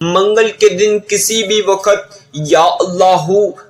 منگل کے دن کسی بھی وقت یا اللہ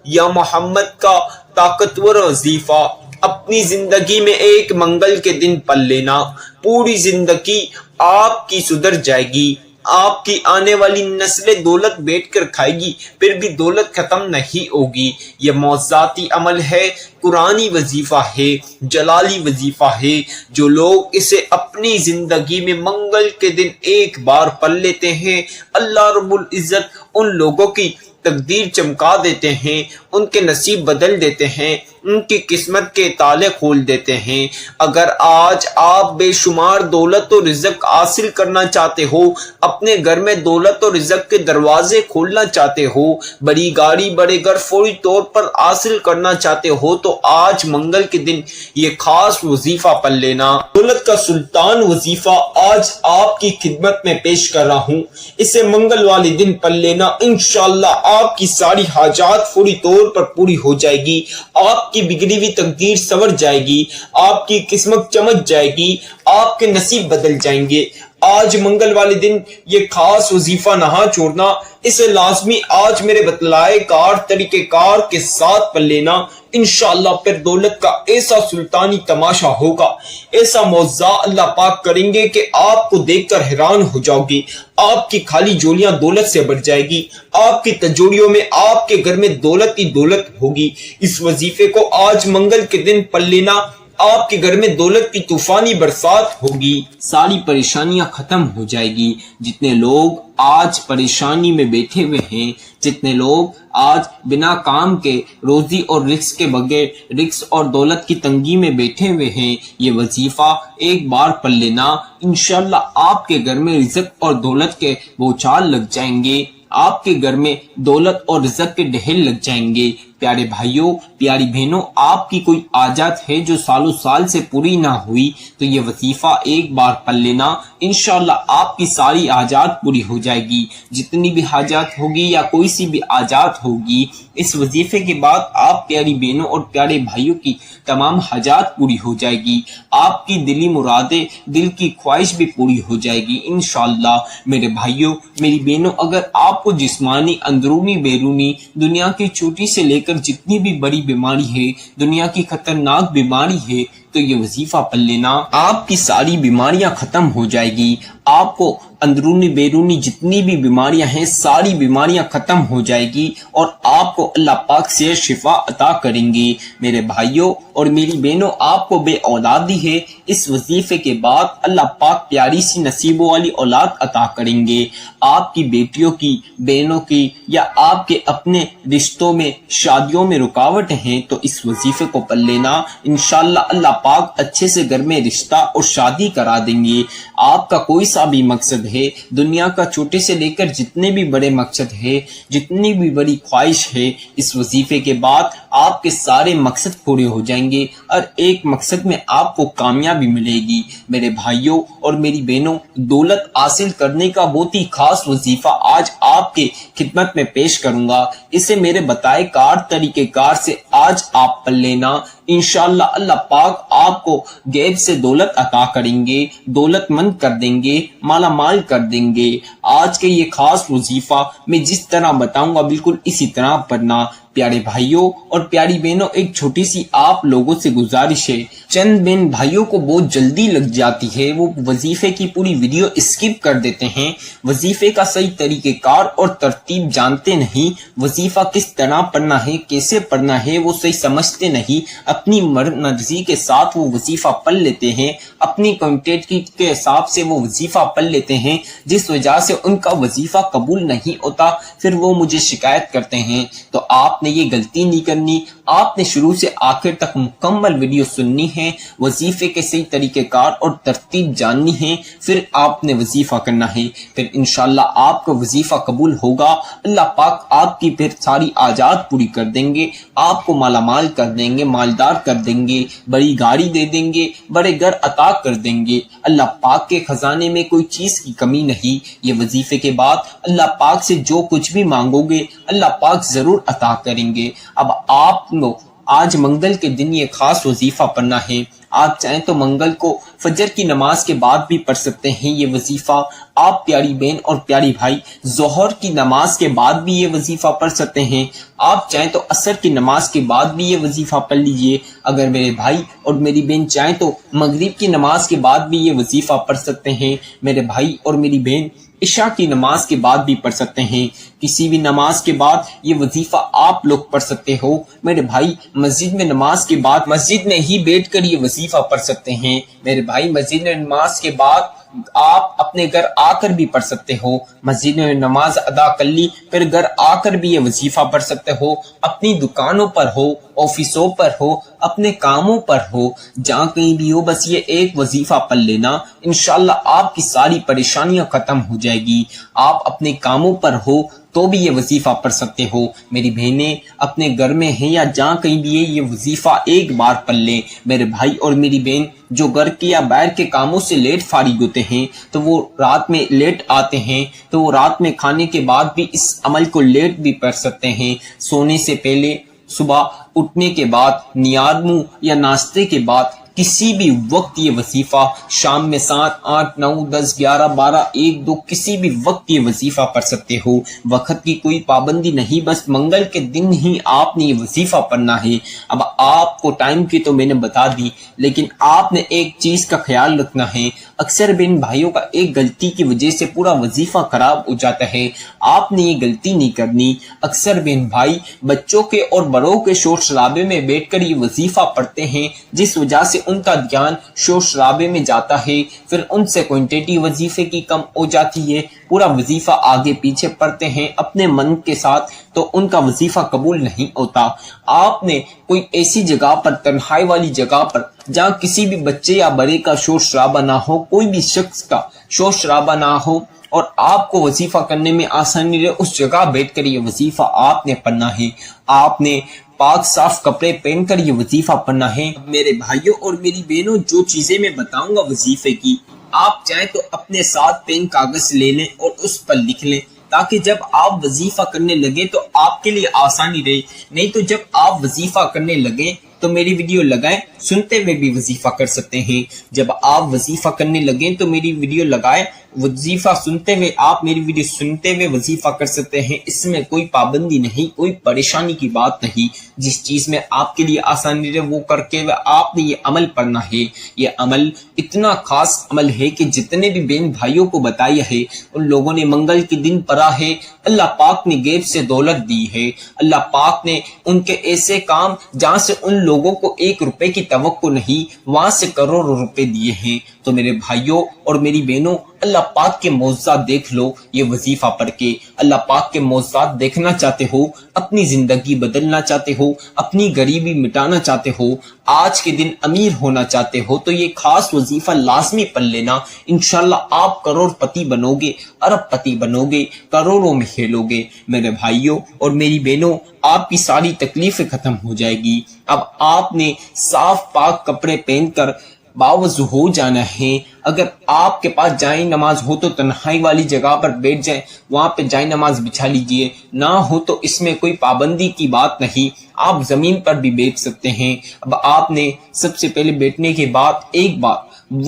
یا محمد کا طاقتور وظیفہ اپنی زندگی میں ایک منگل کے دن پڑھ لینا، پوری زندگی آپ کی سدھر جائے گی۔ آپ کی آنے والی نسلیں دولت بیٹھ کر کھائے گی، پھر بھی دولت ختم نہیں ہوگی۔ یہ معجزاتی عمل ہے، قرآنی وظیفہ ہے، جلالی وظیفہ ہے۔ جو لوگ اسے اپنی زندگی میں منگل کے دن ایک بار پڑھ لیتے ہیں، اللہ رب العزت ان لوگوں کی تقدیر چمکا دیتے ہیں، ان کے نصیب بدل دیتے ہیں، ان کی قسمت کے تالے کھول دیتے ہیں۔ اگر آج آپ بے شمار دولت و رزق حاصل کرنا چاہتے ہو، اپنے گھر میں دولت و رزق کے دروازے کھولنا چاہتے ہو، بڑی گاڑی بڑے گھر فوری طور پر حاصل کرنا چاہتے ہو، تو آج منگل کے دن یہ خاص وظیفہ پڑھ لینا۔ دولت کا سلطان وظیفہ آج آپ کی خدمت میں پیش کر رہا ہوں، اسے منگل والے دن پڑھ لینا۔ انشاءاللہ آپ کی ساری حاجات فوری طور پر پوری ہو جائے گی، آپ کی بگڑی ہوئی تقدیر سنور جائے گی، آپ کی قسمت چمک جائے گی، آپ کے نصیب بدل جائیں گے۔ آج منگل والے دن یہ خاص وظیفہ نہ چھوڑنا، اسے لازمی آج میرے بتلائے کار طریقہ کار کے ساتھ پڑھ لینا۔ انشاءاللہ پھر دولت کا ایسا سلطانی تماشا ہوگا، ایسا معجزہ اللہ پاک کریں گے کہ آپ کو دیکھ کر حیران ہو جاؤ گی۔ آپ کی خالی جولیاں دولت سے بھر جائے گی، آپ کی تجوریوں میں آپ کے گھر میں دولت ہی دولت ہوگی۔ اس وظیفے کو آج منگل کے دن پڑھ لینا، آپ کے گھر میں دولت کی طوفانی برسات ہوگی، ساری پریشانیاں ختم ہو جائے گی۔ جتنے لوگ آج پریشانی میں بیٹھے ہوئے ہیں، جتنے لوگ آج بنا کام کے روزی اور رزق کے بغیر رزق اور دولت کی تنگی میں بیٹھے ہوئے ہیں، یہ وظیفہ ایک بار پڑھ لینا، انشاءاللہ آپ کے گھر میں رزق اور دولت کے بوچھال لگ جائیں گے، آپ کے گھر میں دولت اور رزق کے ڈھیر لگ جائیں گے۔ پیارے بھائیوں، پیاری بہنوں، آپ کی کوئی حاجت ہے جو سالوں سال سے پوری نہ ہوئی، تو یہ وظیفہ ایک بار پڑھ لینا، انشاءاللہ آپ کی ساری حاجات پوری ہو جائے گی۔ جتنی بھی حاجات ہوگی یا کوئی سی بھی حاجات ہوگی، اس وظیفے کے بعد آپ پیاری بہنوں اور پیارے بھائیوں کی تمام حاجات پوری ہو جائے گی، آپ کی دلی مرادیں، دل کی خواہش بھی پوری ہو جائے گی انشاءاللہ۔ میرے بھائیوں، میری بہنوں، اگر آپ کو جسمانی، اندرونی، بیرونی، دنیا کی چھوٹی سے لے کر جتنی بھی بڑی بیماری ہے، دنیا کی خطرناک بیماری ہے، تو یہ وظیفہ پڑھ لینا، آپ کی ساری بیماریاں ختم ہو جائے گی۔ آپ کو اندرونی بیرونی جتنی بھی بیماریاں ہیں، ساری بیماریاں ختم ہو جائے گی، اور آپ کو اللہ پاک سے شفا عطا کریں گے۔ میرے بھائیوں اور میری بہنوں، آپ کو بے اولادی ہے، اس وظیفے کے بعد اللہ پاک پیاری سی نصیبوں والی اولاد عطا کریں گے۔ آپ کی بیٹیوں کی، بہنوں کی، یا آپ کے اپنے رشتوں میں، شادیوں میں رکاوٹ ہیں، تو اس وظیفے کو پڑھ لینا، انشاءاللہ اللہ پاک اچھے سے گھر میں رشتہ اور شادی کرا دیں گے۔ آپ کا کوئی سا بھی مقصد ہے، دنیا کا چھوٹے سے لے کر جتنے بھی بڑے مقصد ہے، جتنی بھی بڑی خواہش ہے، اس وظیفے کے بعد آپ کے سارے مقصد پورے ہو جائیں گے، اور ایک مقصد میں آپ کو کامیابی ملے گی۔ میرے بھائیوں اور میری بہنوں، دولت حاصل کرنے کا بہت ہی خاص وظیفہ آج آپ کے خدمت میں پیش کروں گا، اسے میرے بتائے کار طریقہ کار سے آج آپ پڑھ لینا، انشاءاللہ اللہ پاک آپ کو غیب سے دولت عطا کریں گے، دولت مند کر دیں گے، مالا مال کر دیں گے۔ آج کے یہ خاص وظیفہ میں جس طرح بتاؤں گا، بالکل اسی طرح پڑھنا۔ پیارے بھائیوں اور پیاری بہنوں، ایک چھوٹی سی آپ لوگوں سے گزارش ہے، چند بہن بھائیوں کو بہت جلدی لگ جاتی ہے، وہ وظیفے کی پوری ویڈیو اسکپ کر دیتے ہیں، وظیفے کا صحیح طریقہ کار اور ترتیب جانتے نہیں، وظیفہ کس طرح پڑھنا ہے، کیسے پڑھنا ہے، وہ صحیح سمجھتے نہیں، اپنی مرضی کے ساتھ وہ وظیفہ پڑھ لیتے ہیں، اپنی کنٹینٹ کے حساب سے وہ وظیفہ پڑھ لیتے ہیں، جس وجہ سے ان کا وظیفہ قبول نہیں ہوتا، پھر وہ مجھے شکایت کرتے ہیں۔ تو آپ نے یہ غلطی نہیں کرنی، آپ نے شروع سے آخر تک مکمل ویڈیو سننی ہے، وظیفے کے صحیح طریقہ کار اور ترتیب جاننی ہے، پھر آپ نے وظیفہ کرنا ہے، پھر انشاءاللہ آپ کا وظیفہ قبول ہوگا، اللہ پاک آپ کی پھر ساری حاجات پوری کر دیں گے، آپ کو مالا مال کر دیں گے، مالدار کر دیں گے، بڑی گاڑی دے دیں گے، بڑے گھر عطا کر دیں گے۔ اللہ پاک کے خزانے میں کوئی چیز کی کمی نہیں۔ یہ وظیفے کے بعد اللہ پاک سے جو کچھ بھی مانگو گے، اللہ پاک ضرور عطا کریں گے۔ اب آپ لوگ آج منگل کے دن یہ خاص وظیفہ پڑھنا ہے، آپ چاہیں تو منگل کو فجر کی نماز کے بعد بھی پڑھ سکتے ہیں یہ وظیفہ آپ پیاری بہن اور پیاری بھائی، ظہر کی نماز کے بعد بھی یہ وظیفہ پڑھ سکتے ہیں، آپ چاہیں تو عصر کی نماز کے بعد بھی یہ وظیفہ پڑھ لیجئے، اگر میرے بھائی اور میری بہن چاہیں تو مغرب کی نماز کے بعد بھی یہ وظیفہ پڑھ سکتے ہیں، میرے بھائی اور میری بہن عشاء کی نماز کے بعد بھی پڑھ سکتے ہیں، کسی بھی نماز کے بعد یہ وظیفہ آپ لوگ پڑھ سکتے ہو، میرے بھائی مسجد میں نماز کے بعد مسجد میں ہی بیٹھ کر یہ وظیفہ پڑھ سکتے ہیں، میرے بھائی مسجد میں نماز کے بعد آپ اپنے گھر آ کر بھی پڑھ سکتے ہو، مسجد میں نماز ادا کر لی پھر گھر آ کر بھی یہ وظیفہ پڑھ سکتے ہو، اپنی دکانوں پر ہو، آفسوں پر ہو، اپنے کاموں پر ہو، جہاں کہیں بھی ہو، بس یہ ایک وظیفہ پڑھ لینا، انشاءاللہ آپ کی ساری پریشانیاں ختم ہو جائے گی، آپ اپنے کاموں پر ہو تو بھی یہ وظیفہ پڑھ سکتے ہو، میری بہنیں اپنے گھر میں ہیں یا جہاں کہیں بھی ہے یہ وظیفہ ایک بار پڑھ لیں، میرے بھائی اور میری بہن جو گھر کے یا باہر کے کاموں سے لیٹ فارغ ہوتے ہیں تو وہ رات میں لیٹ آتے ہیں تو وہ رات میں کھانے کے بعد بھی اس عمل کو لیٹ بھی پڑھ سکتے ہیں، سونے سے پہلے، صبح اٹھنے کے بعد، نیاد منہ یا ناشتے کے بعد، کسی بھی وقت یہ وظیفہ، شام میں 7، 8، 9، 10، 11، 12، 1، 2 کسی بھی وقت یہ وظیفہ پڑھ سکتے ہو، وقت کی کوئی پابندی نہیں، بس منگل کے دن ہی آپ نے یہ وظیفہ پڑھنا ہے۔ اب آپ کو ٹائم کی تو میں نے بتا دی، لیکن آپ نے ایک چیز کا خیال رکھنا ہے، اکثر بہن بھائیوں کا ایک غلطی کی وجہ سے پورا وظیفہ خراب ہو جاتا ہے، آپ نے یہ غلطی نہیں کرنی، اکثر بہن بھائی بچوں کے اور بڑوں کے شور شرابے میں بیٹھ کر یہ وظیفہ پڑھتے ہیں، جس وجہ سے ان کا دھیان شور شرابے میں جاتا ہے، پھر ان سے کوانٹٹی وظیفے کی کم ہو جاتی ہے، پورا وظیفہ آگے پیچھے پڑھتے ہیں اپنے من کے ساتھ تو ان کا وظیفہ قبول نہیں ہوتا۔ آپ نے کوئی ایسی جگہ پر، تنہائی والی جگہ پر جہاں کسی بھی بچے یا بڑے کا شور شرابہ نہ ہو، کوئی بھی شخص کا شور شرابہ نہ ہو اور آپ کو وظیفہ کرنے میں آسانی رہے، اس جگہ بیٹھ کر یہ وظیفہ آپ نے پڑھنا ہے، آپ نے پاک صاف کپڑے پہن کر یہ وظیفہ پڑھنا ہے۔ میرے بھائیوں اور میری بہنوں، جو چیزیں میں بتاؤں گا وظیفے کی، آپ چاہیں تو اپنے ساتھ پین کاغذ لے لیں اور اس پر لکھ لیں، تاکہ جب آپ وظیفہ کرنے لگے تو آپ کے لیے آسانی رہے، نہیں تو جب آپ وظیفہ کرنے لگے تو میری ویڈیو لگائیں، سنتے ہوئے بھی وظیفہ کر سکتے ہیں، جب آپ وظیفہ کرنے لگیں تو میری ویڈیو لگائیں، وظیفہ سنتے ہوئے آپ میری ویڈیو سنتے ہوئے وظیفہ کر سکتے ہیں، اس میں کوئی پابندی نہیں، کوئی پریشانی کی بات نہیں، جس چیز میں آپ کے لیے آسانی رہے وہ کر کے آپ نے یہ عمل پڑھنا ہے۔ یہ عمل اتنا خاص عمل ہے کہ جتنے بھی بہن بھائیوں کو بتایا ہے ان لوگوں نے منگل کے دن پڑھا ہے، اللہ پاک نے غیب سے دولت دی ہے، اللہ پاک نے ان کے ایسے کام جہاں سے ان لوگوں کو 1 روپے کی توقع نہیں، وہاں سے کروڑوں روپے دیے ہیں۔ تو میرے بھائیوں اور میری بہنوں، اللہ پاک کے معجزات دیکھ لو یہ وظیفہ پڑھ کے، اللہ پاک کے معجزات دیکھنا چاہتے ہو، اپنی زندگی بدلنا چاہتے ہو، اپنی غریبی مٹانا چاہتے ہو، آج کے دن امیر ہونا چاہتے ہو تو یہ خاص وظیفہ لازمی پڑھ لینا، انشاءاللہ آپ کروڑ پتی بنو گے، ارب پتی بنو گے، کروڑوں میں کھیلو گے۔ میرے بھائیوں اور میری بہنوں، آپ کی ساری تکلیفیں ختم ہو جائے گی۔ اب آپ نے صاف پاک کپڑے پہن کر باوضو ہو جانا ہے، اگر آپ کے پاس جائے نماز ہو تو تنہائی والی جگہ پر بیٹھ جائیں، وہاں پہ جائے نماز بچھا لیجئے، نہ ہو تو اس میں کوئی پابندی کی بات نہیں، آپ زمین پر بھی بیٹھ سکتے ہیں۔ اب آپ نے سب سے پہلے بیٹھنے کے بعد ایک بار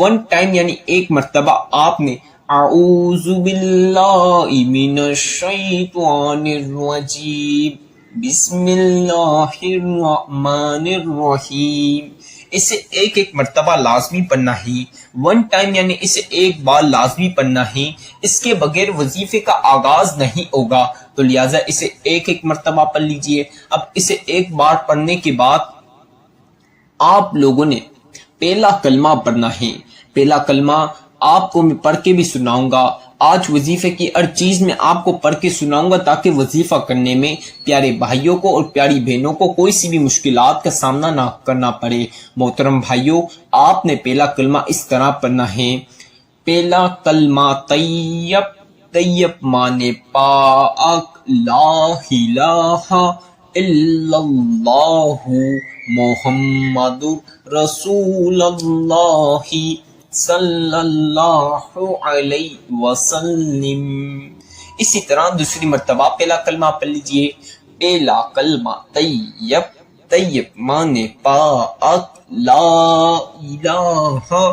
1 ٹائم یعنی ایک مرتبہ آپ نے اعوذ باللہ من الشیطان الرجیم بسم اللہ الرحمن الرحیم، اسے ایک مرتبہ لازمی پڑھنا ہے، 1 ٹائم یعنی اسے ایک بار لازمی پڑھنا ہے، اس کے بغیر وظیفے کا آغاز نہیں ہوگا، تو لہٰذا اسے ایک مرتبہ پڑھ لیجئے۔ اب اسے ایک بار پڑھنے کے بعد آپ لوگوں نے پہلا کلمہ پڑھنا ہے، پہلا کلمہ آپ کو میں پڑھ کے بھی سناؤں گا، آج وظیفے کی ہر چیز میں آپ کو پڑھ کے سناؤں گا تاکہ وظیفہ کرنے میں پیارے بھائیوں کو اور پیاری بہنوں کو کوئی سی بھی مشکلات کا سامنا نہ کرنا پڑے۔ محترم بھائیوں، آپ نے پہلا کلمہ اس طرح پڑھنا ہے، پہلا کلمہ طیب، طیب مانے پاک، لا الہ الا اللہ محمد رسول اللہ صلی اللہ علیہ وسلم۔ اسی طرح دوسری مرتبہ پہلا کلمہ پڑھ لیجئے، پہلا کلمہ طیب، طیب مانے پاک، لا الہ